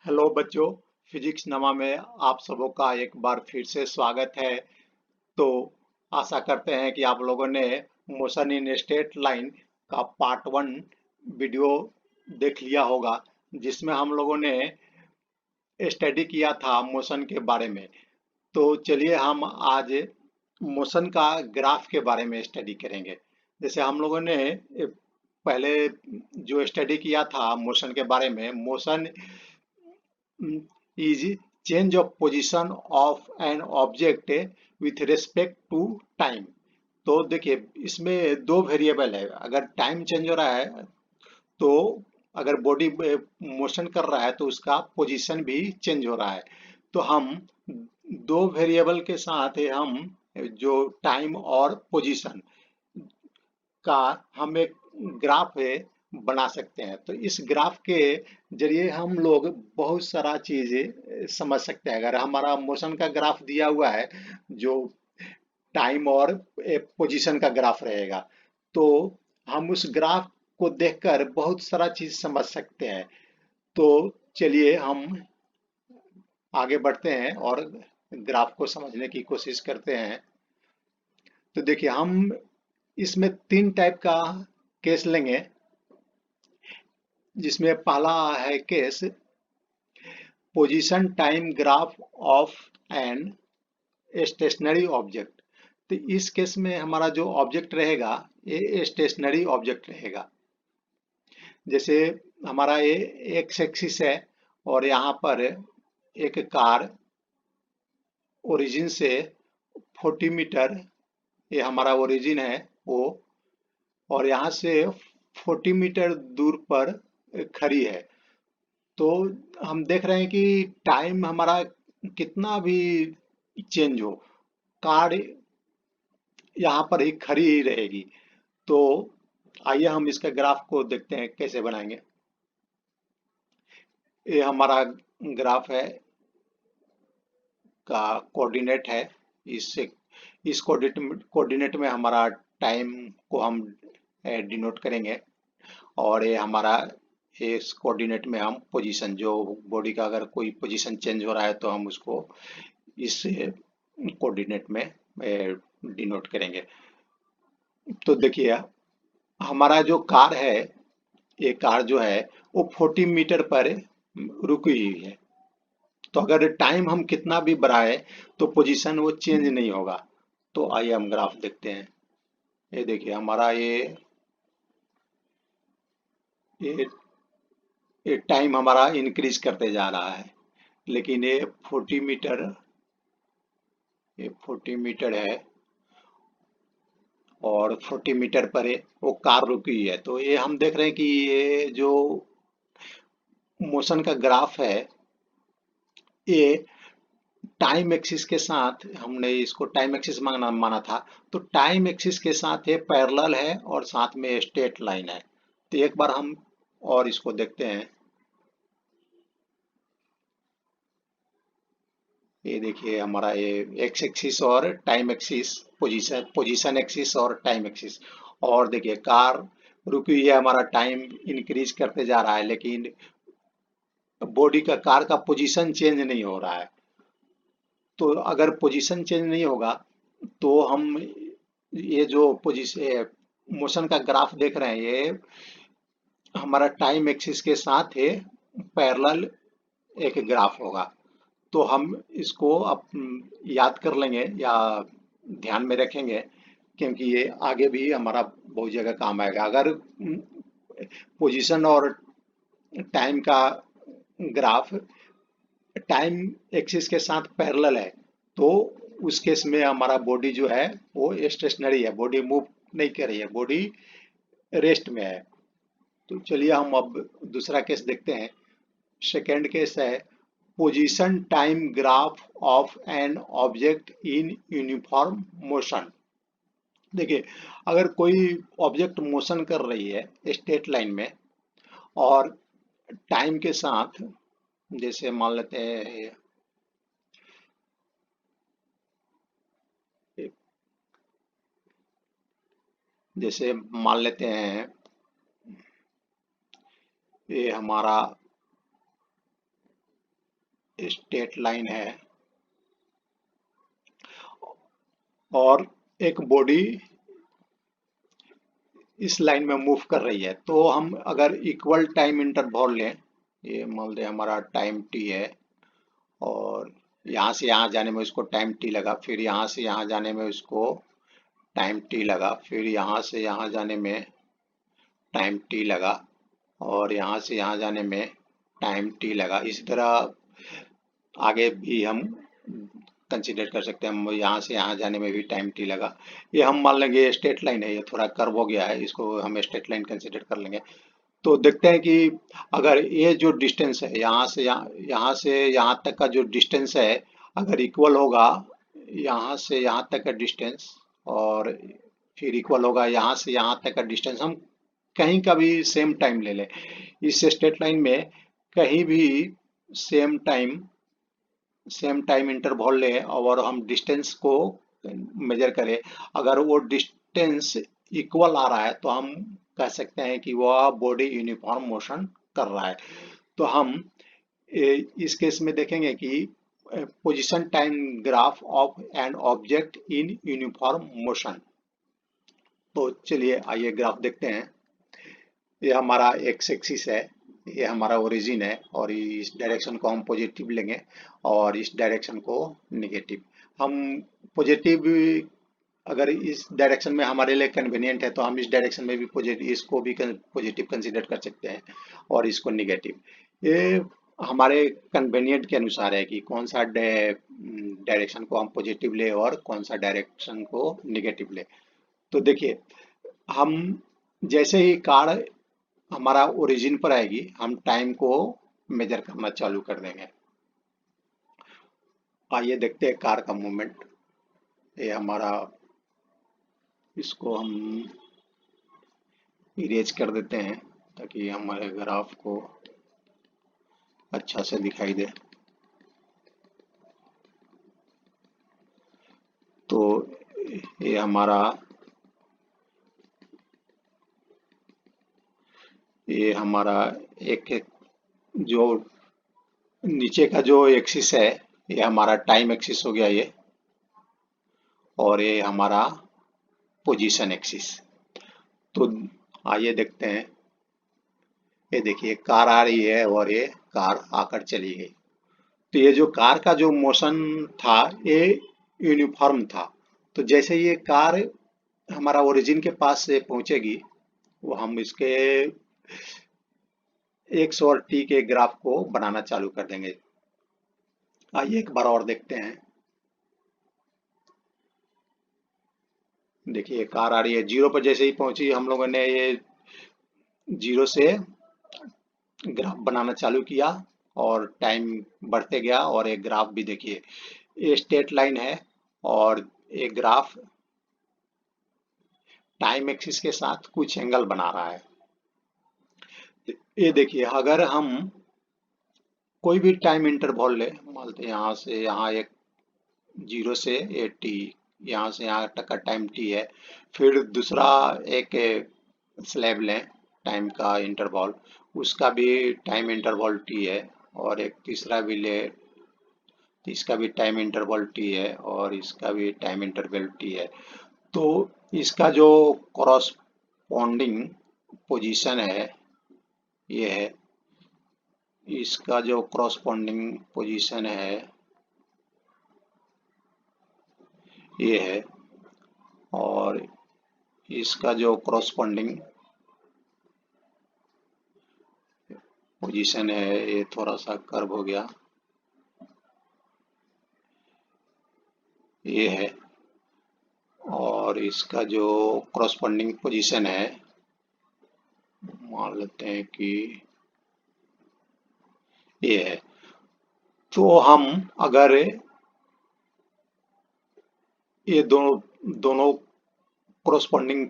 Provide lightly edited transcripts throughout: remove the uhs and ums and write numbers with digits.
Hello बच्चों, physics नमा में आप सबों का एक बार फिर से स्वागत है। तो आशा करते हैं कि आप लोगों ने मोशन इन स्ट्रेट लाइन का पार्ट 1 वीडियो देख लिया होगा, जिसमें हम लोगों ने स्टडी किया था मोशन के बारे में। तो चलिए हम आज मोशन का ग्राफ के बारे में स्टडी करेंगे। जैसे हम लोगों ने पहले जो स्टडी किया था मोशन के बारे में, motion is change of position of an object with respect to time। तो देखिए इसमें दो वेरिएबल है। अगर टाइम चेंज हो रहा है तो अगर बॉडी मोशन कर रहा है तो उसका पोजीशन भी चेंज हो रहा है। तो हम दो वेरिएबल के साथ हम जो टाइम और पोजीशन का हम एक ग्राफ बना सकते हैं। तो इस ग्राफ के जरिए हम लोग बहुत सारा चीजें समझ सकते हैं। अगर हमारा मोशन का ग्राफ दिया हुआ है जो टाइम और पोजीशन का ग्राफ रहेगा, तो हम उस ग्राफ को देखकर बहुत सारा चीज समझ सकते हैं। तो चलिए हम आगे बढ़ते हैं और ग्राफ को समझने की कोशिश करते हैं। तो देखिए हम इसमें तीन टाइप का केस लेंगे, जिसमें पहला है case position time graph of an stationary object. तो इस केस में हमारा जो ऑब्जेक्ट रहेगा ये स्टेशनरी ऑब्जेक्ट रहेगा। जैसे हमारा ये एक्स एक्सिस है और यहाँ पर एक कार ओरिजिन से 40 मीटर, ये हमारा ओरिजिन है वो, और यहाँ से 40 मीटर दूर पर खड़ी है। तो हम देख रहे हैं कि टाइम हमारा कितना भी चेंज हो, कार यहाँ पर ही खड़ी ही रहेगी। तो आइए हम इसका ग्राफ को देखते हैं कैसे बनाएंगे। ये हमारा ग्राफ है का कोऑर्डिनेट है। इससे इस कोऑर्डिनेट में हमारा टाइम को हम डिनोट करेंगे, और ये हमारा इस कोऑर्डिनेट में हम पोजीशन, जो बॉडी का अगर कोई पोजीशन चेंज हो रहा है तो हम उसको इस कोऑर्डिनेट में डिनोट करेंगे। तो देखिए हमारा जो कार है, ये कार जो है वो 40 मीटर पर रुकी हुई है। तो अगर टाइम हम कितना भी बढ़ाए तो पोजीशन वो चेंज नहीं होगा। तो आइए हम ग्राफ देखते हैं। ये देखिए हमारा ये ये टाइम हमारा इंक्रीज करते जा रहा है, लेकिन ये 40 मीटर, ये 40 मीटर है और 40 मीटर पर वो कार रुकी हुई है। तो ये हम देख रहे हैं कि ये जो मोशन का ग्राफ है ये टाइम एक्सिस के साथ, हमने इसको टाइम एक्सिस माना था, तो टाइम एक्सिस के साथ ये पैरेलल है और साथ में स्ट्रेट लाइन है। तो एक बार हम और इसको देखते हैं। ये देखिए हमारा ये एक्स एक्सिस और टाइम एक्सिस, पोजीशन एक्सिस और टाइम एक्सिस। और देखिए कार रुकी हुई है, हमारा टाइम इंक्रीज करते जा रहा है, लेकिन बॉडी का, कार का पोजीशन चेंज नहीं हो रहा है। तो अगर पोजीशन चेंज नहीं होगा तो हम ये जो पोजीशन मोशन का ग्राफ देख रहे हैं ये हमारा टाइम एक्सिस के साथ है पैरेलल एक ग्राफ होगा। तो हम इसको अब याद कर लेंगे या ध्यान में रखेंगे, क्योंकि ये आगे भी हमारा बहुत जगह काम आएगा। अगर पोजीशन और टाइम का ग्राफ टाइम एक्सिस के साथ पैरेलल है तो उस केस में हमारा बॉडी जो है वो स्टेशनरी है, बॉडी मूव नहीं कर रही है, बॉडी रेस्ट में है। तो चलिए हम अब दूसरा केस देखते हैं। सेकेंड केस है position time graph of an object in uniform motion. देखिए अगर कोई ऑब्जेक्ट मोशन कर रही है स्ट्रेट लाइन में और टाइम के साथ, जैसे मान लेते हैं जैसे मान लेते हैं ये हमारा स्ट्रेट लाइन है और एक बॉडी इस लाइन में मूव कर रही है, तो हम अगर इक्वल टाइम इंटरवल लें, ये मान लें हमारा टाइम टी है और यहाँ से यहाँ जाने में उसको टाइम टी लगा, फिर यहाँ से यहाँ जाने में उसको टाइम टी लगा, फिर यहाँ से यहाँ जाने में टाइम टी लगा और यहाँ से यहाँ जाने में टाइम टी लगा। इसी तरह आगे भी हम कंसीडर कर सकते हैं, हम यहाँ से यहाँ जाने में भी टाइम टी लगा। ये हम मान लेंगे स्ट्रेट लाइन है, ये थोड़ा कर्व हो गया है, इसको हम स्ट्रेट लाइन कंसीडर कर लेंगे। तो देखते हैं कि अगर ये जो डिस्टेंस है यहाँ से यहाँ तक का जो डिस्टेंस है अगर इक्वल होगा यहाँ से यहाँ तक का डिस्टेंस और फिर इक्वल होगा यहाँ से यहाँ तक का डिस्टेंस, हम कहीं का भी सेम टाइम ले लें इस स्ट्रेट लाइन में, कहीं भी सेम टाइम इंटरवल ले और हम डिस्टेंस को मेजर करें, अगर वो डिस्टेंस इक्वल आ रहा है तो हम कह सकते हैं कि वह बॉडी यूनिफॉर्म मोशन कर रहा है। तो हम इस केस में देखेंगे कि position time graph of an object in uniform motion. तो चलिए आइए ग्राफ देखते हैं। ये हमारा एक्स एक्सिस है, ये हमारा ओरिजिन है और इस डायरेक्शन को हम पॉजिटिव लेंगे और इस डायरेक्शन को नेगेटिव। हम पॉजिटिव अगर इस डायरेक्शन में हमारे लिए कन्वीनियंट है तो हम इस डायरेक्शन में भी पॉजिटिव, इसको भी पॉजिटिव कंसीडर कर सकते हैं और इसको नेगेटिव। ये हमारे कन्वीनियंट के अनुसार है कि कौन सा डायरेक्शन को हम पॉजिटिव ले और कौन सा डायरेक्शन को नेगेटिव ले। तो देखिए हम जैसे ही कार हमारा ओरिजिन पर आएगी हम टाइम को मेजर करना चालू कर देंगे। आइए देखते हैं कार का मूवमेंट। ये हमारा, इसको हम इरेज कर देते हैं ताकि हमारे ग्राफ को अच्छा से दिखाई दे। तो ये हमारा एक जो नीचे का जो एक्सिस है ये हमारा टाइम एक्सिस हो गया ये, और ये हमारा पोजीशन एक्सिस। तो आइए देखते हैं। ये देखिए कार आ रही है और ये कार आकर चली गई। तो ये जो कार का जो मोशन था ये यूनिफॉर्म था। तो जैसे ये कार हमारा ओरिजिन के पास से पहुंचेगी वो हम इसके एक्स और टी के ग्राफ को बनाना चालू कर देंगे। आइए एक बार और देखते हैं। देखिए कार आ रही है, जीरो पर जैसे ही पहुंची हम लोगों ने ये जीरो से ग्राफ बनाना चालू किया और टाइम बढ़ते गया और एक ग्राफ भी देखिए ये स्ट्रेट लाइन है और एक ग्राफ टाइम एक्सिस के साथ कुछ एंगल बना रहा है। ये देखिए अगर हम कोई भी टाइम इंटरवल ले, मान लेते यहाँ से यहाँ एक जीरो से ए टी, यहाँ से यहाँ तक का टाइम टी है, फिर दूसरा एक स्लैब लें टाइम का इंटरवल, उसका भी टाइम इंटरवल टी है, और एक तीसरा भी ले तो इसका भी टाइम इंटरवल टी है और इसका भी टाइम इंटरवल टी है। तो इसका जो कॉरस्पॉन्डिंग पोजीशन है ये है, इसका जो कॉरस्पॉन्डिंग पोजीशन है ये है, और इसका जो कॉरस्पॉन्डिंग पोजीशन है ये थोड़ा सा कर्व हो गया, ये है, और इसका जो कॉरस्पॉन्डिंग पोजीशन है मान लेते हैं कि ये है। तो हम अगर ये दोनों कॉरस्पॉन्डिंग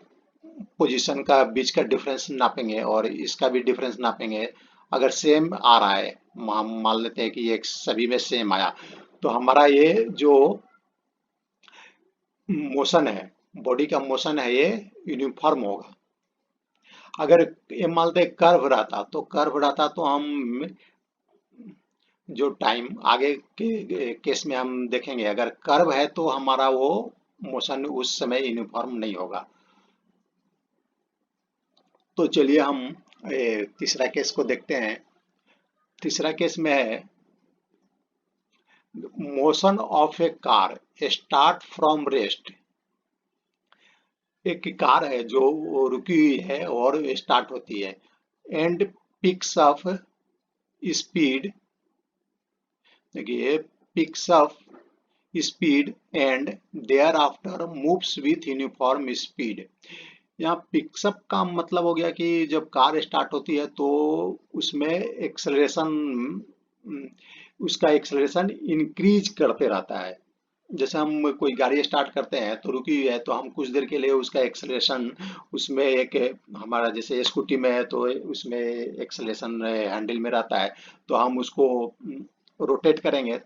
पोजीशन का बीच का डिफरेंस नापेंगे और इसका भी डिफरेंस नापेंगे, अगर सेम आ रहा है, हम मान लेते हैं कि ये सभी में सेम आया, तो हमारा ये जो मोशन है, बॉडी का मोशन है, ये यूनिफॉर्म होगा। अगर ये मान लेते कर्व रहता तो हम जो टाइम आगे के केस में हम देखेंगे, अगर कर्व है तो हमारा वो मोशन उस समय यूनिफॉर्म नहीं होगा। तो चलिए हम तीसरा केस को देखते हैं। तीसरा केस में है motion of A car start from rest. एक कार है जो वो रुकी हुई है और स्टार्ट होती है, एंड पिक्स अप स्पीड। देखिए, picks up speed and thereafter moves with uniform speed. यहाँ पिक्सअप का मतलब हो गया कि जब कार स्टार्ट होती है तो उसमें एक्सेलरेशन, उसका एक्सेलरेशन इंक्रीज करते रहता है। जैसे हम कोई गाड़ी स्टार्ट करते हैं तो रुकी हुई है तो हम कुछ देर के लिए उसका एक्सेलरेशन, उसमें एक हमारा जैसे स्कूटी में है तो उसमें एक्सेलरेशन हैंडल में रहता है, तो हम उसको रोटेट करेंगे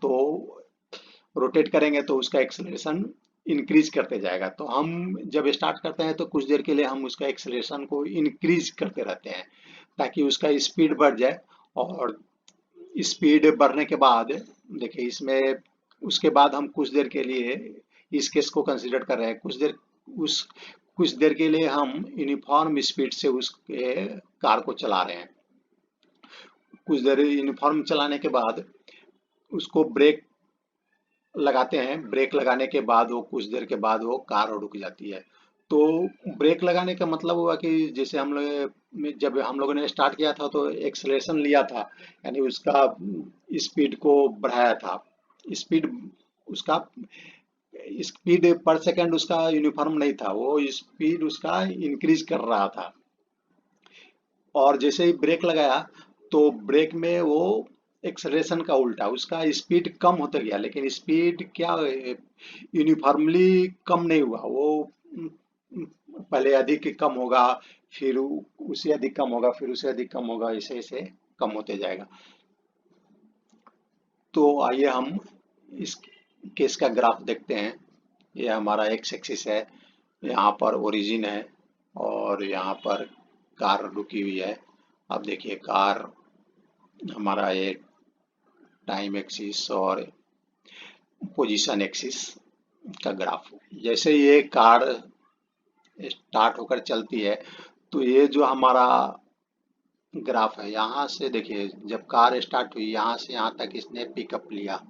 तो उसका एक्सेलरेशन इंक्रीज करते जाएगा। तो हम जब स्टार्ट करते हैं तो कुछ देर के लिए हम उसका एक्सेलरेशन को इंक्रीज करते रहते हैं ताकि उसका स्पीड बढ़ जाए। और स्पीड बढ़ने के बाद देखिए इसमें, उसके बाद हम कुछ देर के लिए इस केस को कंसीडर कर रहे हैं, कुछ देर के लिए हम यूनिफॉर्म स्पीड से उस कार को चला रहे हैं। कुछ देर यूनिफॉर्म चलाने के बाद उसको ब्रेक लगाते हैं। ब्रेक लगाने के बाद वो कुछ देर के बाद वो कार रुक जाती है। तो ब्रेक लगाने का मतलब हुआ कि जैसे हम लोग जब हम लोगों ने स्टार्ट किया था तो एक्सेलरेशन लिया था, यानी उसका स्पीड को बढ़ाया था। स्पीड उसका स्पीड पर सेकंड उसका यूनिफॉर्म नहीं था, वो स्पीड उसका इंक्रीज कर रहा था। और जैसे ही ब्रेक लगाया तो ब्रेक में वो एक्सेलरेशन का उल्टा उसका स्पीड कम होता गया, लेकिन स्पीड क्या यूनिफॉर्मली कम नहीं हुआ। वो पहले अधिक कम होगा, फिर उससे अधिक कम होगा, फिर उससे अधिक कम होगा, ऐसे ऐसे कम होते जाएगा। तो आइए हम इस केस का ग्राफ देखते हैं। ये हमारा एक्स एक्सिस है, यहाँ पर ओरिजिन है और यहाँ पर कार रुकी हुई है। अब देखिए कार हमारा ये टाइम एक्सिस और पोजीशन एक्सिस का ग्राफ। जैसे ये कार स्टार्ट होकर चलती है तो ये जो हमारा ग्राफ है, यहाँ से देखिए जब कार स्टार्ट हुई यहाँ से यहाँ तक इसने पिकअप लिया,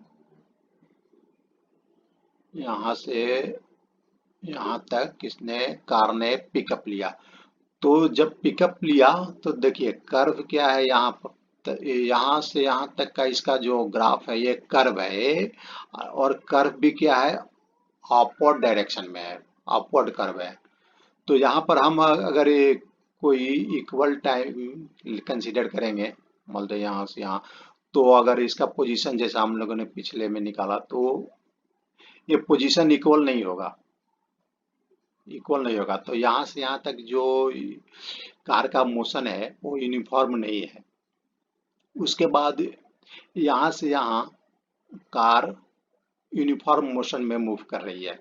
यहाँ से यहाँ तक इसने कार ने पिकअप लिया। तो जब पिकअप लिया तो देखिए कर्व क्या है यहाँ पर, यहाँ से यहाँ तक का इसका जो ग्राफ है ये कर्व है, और कर्व भी क्या है, अपवर्ड डायरेक्शन में है, अपवर्ड कर्व है। तो यहाँ पर हम अगर ये कोई इक्वल टाइम कंसीडर करेंगे, मान लो यहाँ से यहाँ, तो अगर इसका पोजीशन जैसा हम लोगों ने पिछले में निकाला तो ये पोजीशन इक्वल नहीं होगा। तो यहाँ से यहाँ तक जो कार का मोशन है वो यूनिफॉर्म नहीं है। उसके बाद यहाँ से यहाँ कार यूनिफॉर्म मोशन में मूव कर रही है।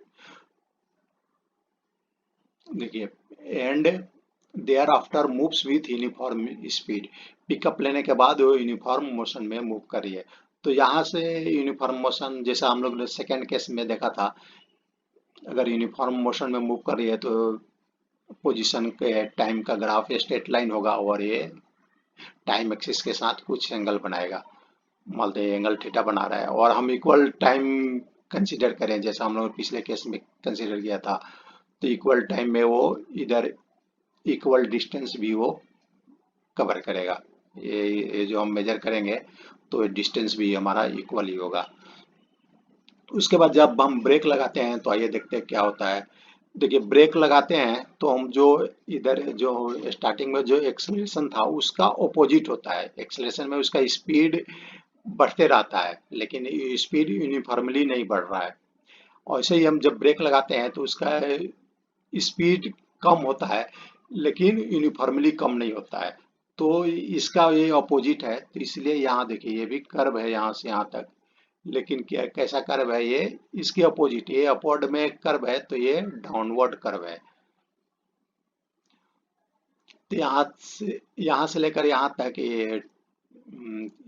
देखिए, and thereafter moves with uniform speed. Pickup लेने के बाद वो यूनिफॉर्म मोशन में मूव कर रही है। तो यहाँ से यूनिफॉर्म मोशन जैसा हम लोग ने सेकेंड केस में देखा था, अगर यूनिफॉर्म मोशन में मूव कर रही है तो पोजीशन के टाइम का ग्राफ स्ट्रेट लाइन होगा और ये टाइम एक्सिस के साथ कुछ एंगल बनाएगा। मान लो एंगल थीटा बना रहा है और हम इक्वल टाइम कंसीडर करें जैसा हम लोग पिछले केस में कंसीडर किया था, तो इक्वल टाइम में वो इधर इक्वल डिस्टेंस भी वो कवर करेगा। ये जो हम मेजर करेंगे तो डिस्टेंस भी हमारा इक्वल ही होगा। उसके बाद जब हम ब्रेक लगाते हैं तो आइए देखते हैं क्या होता है। देखिए ब्रेक लगाते हैं तो हम जो इधर जो स्टार्टिंग में जो एक्सेलरेशन था उसका ऑपोजिट होता है। एक्सेलरेशन में उसका स्पीड बढ़ते रहता है लेकिन स्पीड यूनिफॉर्मली नहीं बढ़ रहा है। और ऐसे ही हम जब ब्रेक लगाते हैं तो उसका स्पीड कम होता है लेकिन यूनिफॉर्मली कम नहीं होता है। तो इसका ये ऑपोजिट है, तो इसलिए यहाँ देखिए ये भी कर्व है यहाँ से यहाँ तक, लेकिन क्या कैसा कर्व है ये, इसके अपोजिट, ये अपवर्ड में कर्व है तो ये डाउनवर्ड कर्व है। तो यहाँ से लेकर यहाँ तक ये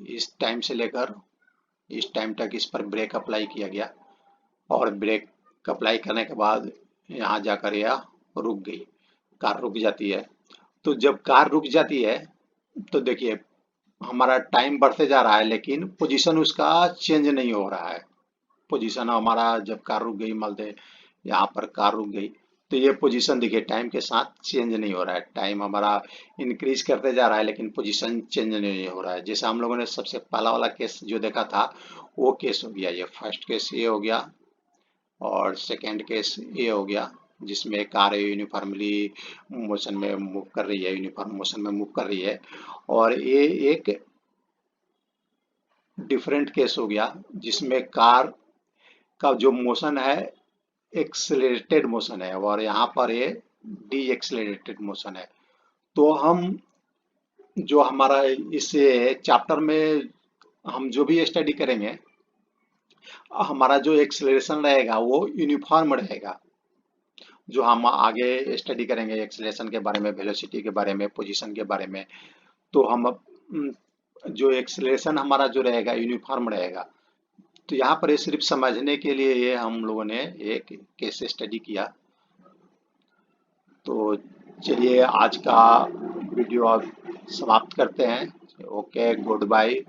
इस टाइम से लेकर इस टाइम तक इस पर ब्रेक अप्लाई किया गया और ब्रेक अप्लाई करने के बाद यहाँ जाकर यह रुक गई, कार रुक जाती है। तो जब कार रुक जाती है तो देखिए हमारा टाइम बढ़ते जा रहा है लेकिन पोजीशन उसका चेंज नहीं हो रहा है। पोजीशन हमारा जब कार रुक गई, मान लें यहाँ पर कार रुक गई, तो ये पोजीशन देखिए टाइम के साथ चेंज नहीं हो रहा है। टाइम हमारा इंक्रीज करते जा रहा है लेकिन पोजीशन चेंज नहीं हो रहा है। जैसे हम लोगों ने सबसे पहला वाला केस जो देखा था वो केस हो गया, ये फर्स्ट केस ये हो गया और सेकेंड केस ये हो गया जिसमें कार यूनिफॉर्मली मोशन में मूव कर रही है, यूनिफॉर्म मोशन में मूव कर रही है। और ये एक डिफरेंट केस हो गया जिसमें कार का जो मोशन है एक्सेलरेटेड मोशन है और यहाँ पर ये डी एक्सेलरेटेड मोशन है। तो हम जो हमारा इस चैप्टर में हम जो भी स्टडी करेंगे, हमारा जो एक्सेलरेशन रहेगा वो यूनिफॉर्म रहेगा। जो हम आगे स्टडी करेंगे एक्सेलरेशन के बारे में, वेलोसिटी के बारे में, पोजीशन के बारे में, तो हम जो एक्सेलरेशन हमारा जो रहेगा यूनिफॉर्म रहेगा। तो यहाँ पर ये सिर्फ समझने के लिए ये हम लोगों ने एक केस स्टडी किया। तो चलिए आज का वीडियो अब समाप्त करते हैं। Okay, good bye.